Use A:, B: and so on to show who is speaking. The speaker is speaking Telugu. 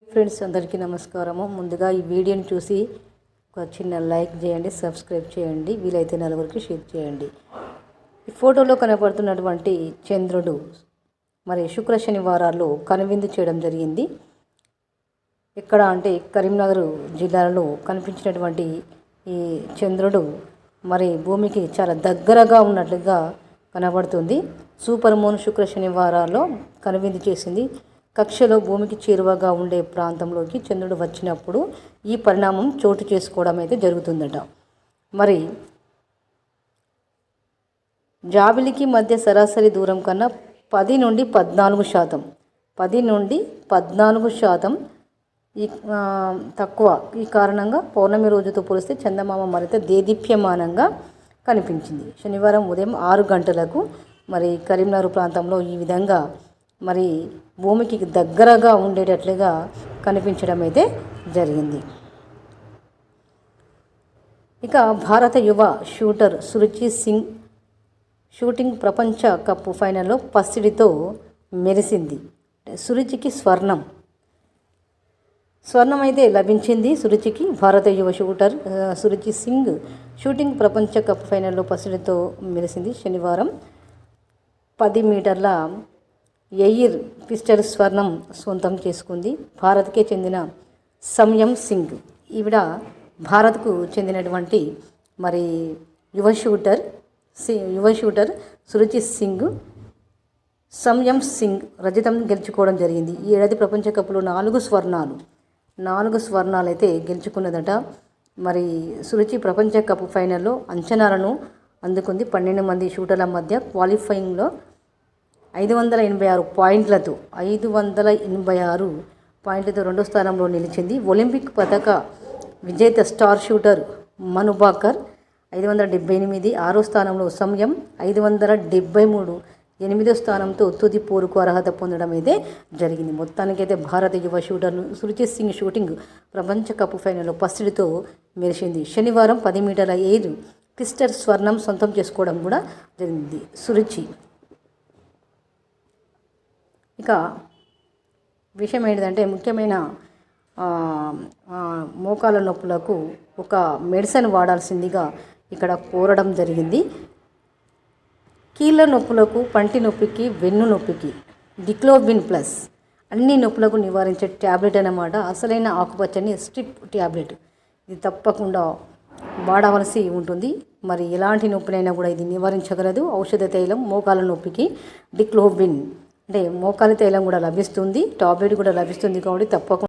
A: ఫ్రెండ్స్ అందరికీ నమస్కారము. ముందుగా ఈ వీడియోని చూసి ఒక చిన్న లైక్ చేయండి, సబ్స్క్రైబ్ చేయండి, వీలైతే నలుగురికి షేర్ చేయండి. ఈ ఫోటోలో కనపడుతున్నటువంటి చంద్రుడు మరి శుక్ర శనివారాల్లో కనువిందు చేయడం జరిగింది. ఎక్కడ అంటే కరీంనగర్ జిల్లాలో కనిపించినటువంటి ఈ చంద్రుడు మరి భూమికి చాలా దగ్గరగా ఉన్నట్లుగా కనబడుతుంది. సూపర్ మూన్ శుక్ర శనివారాల్లో కనువిందు చేసింది. కక్షలో భూమికి చేరువగా ఉండే ప్రాంతంలోకి చంద్రుడు వచ్చినప్పుడు ఈ పరిణామం చోటు చేసుకోవడం అయితే జరుగుతుందట. మరి జాబిలికి మధ్య సరాసరి దూరం కన్నా 10 నుండి 14% 10 నుండి 14% తక్కువ. ఈ కారణంగా పౌర్ణమి రోజుతో పోలిస్తే చందమామ మరింత దేదీప్యమానంగా కనిపించింది. శనివారం ఉదయం 6 గంటలకు మరి కరీంనగర్ ప్రాంతంలో ఈ విధంగా మరి భూమికి దగ్గరగా ఉండేటట్లుగా కనిపించడం అయితే జరిగింది. ఇక భారత యువ షూటర్ సురుచి సింగ్ షూటింగ్ ప్రపంచ కప్ ఫైనల్లో పసిడితో మెరిసింది. సురుచికి స్వర్ణం అయితే లభించింది. సురుచికి భారత యువ షూటర్ సురుచి సింగ్ షూటింగ్ ప్రపంచ కప్ ఫైనల్లో పసిడితో మెరిసింది. శనివారం 10 మీటర్ల ఎయిర్ పిస్టల్ స్వర్ణం సొంతం చేసుకుంది. భారత్కే చెందిన సంయమ్ సింగ్, ఈవిడ భారత్కు చెందినటువంటి మరి యువ షూటర్ సురుచి సింగ్ సంయమ్ సింగ్ రజతం గెలుచుకోవడం జరిగింది. ఈ ఏడాది ప్రపంచ కప్లో 4 స్వర్ణాలు అయితే గెలుచుకున్నదట. మరి సురుచి ప్రపంచ కప్ ఫైనల్లో అంచనాలను అందుకుంది. 12 మంది షూటర్ల మధ్య క్వాలిఫైయింగ్లో 586 పాయింట్లతో రెండో స్థానంలో నిలిచింది. ఒలింపిక్ పతక విజేత స్టార్ షూటర్ మను భాకర్ 578, 6వ స్థానంలో సంయమ్ 573, 8వ స్థానంతో తుది పోరుకు అర్హత పొందడం అయితే జరిగింది. మొత్తానికైతే భారత యువ షూటర్ సురుచి సింగ్ షూటింగ్ ప్రపంచ కప్ ఫైనల్లో పసిడితో మెరిసింది. శనివారం 10 మీటర్ల ఎయిర్ పిస్టల్ స్వర్ణం సొంతం చేసుకోవడం కూడా జరిగింది సురుచి. ఇక విషయం ఏంటిదంటే ముఖ్యమైన మోకాల నొప్పులకు ఒక మెడిసిన్ వాడాల్సిందిగా ఇక్కడ కోరడం జరిగింది. కీళ్ళ నొప్పులకు, పంటి నొప్పికి, వెన్ను నొప్పికి డిక్లోవిన్ ప్లస్ అన్ని నొప్పులకు నివారించే ట్యాబ్లెట్ అన్నమాట. అసలైన ఆకుపచ్చని స్ట్రిప్ ట్యాబ్లెట్. ఇది తప్పకుండా వాడవలసి ఉంటుంది. మరి ఎలాంటి నొప్పినైనా కూడా ఇది నివారించగలదు. ఔషధ తైలం మోకాల నొప్పికి డిక్లోవిన్ అంటే మోకాలి తైలం కూడా లభిస్తుంది, టాబ్లెట్ కూడా లభిస్తుంది. కాబట్టి తప్పకుండా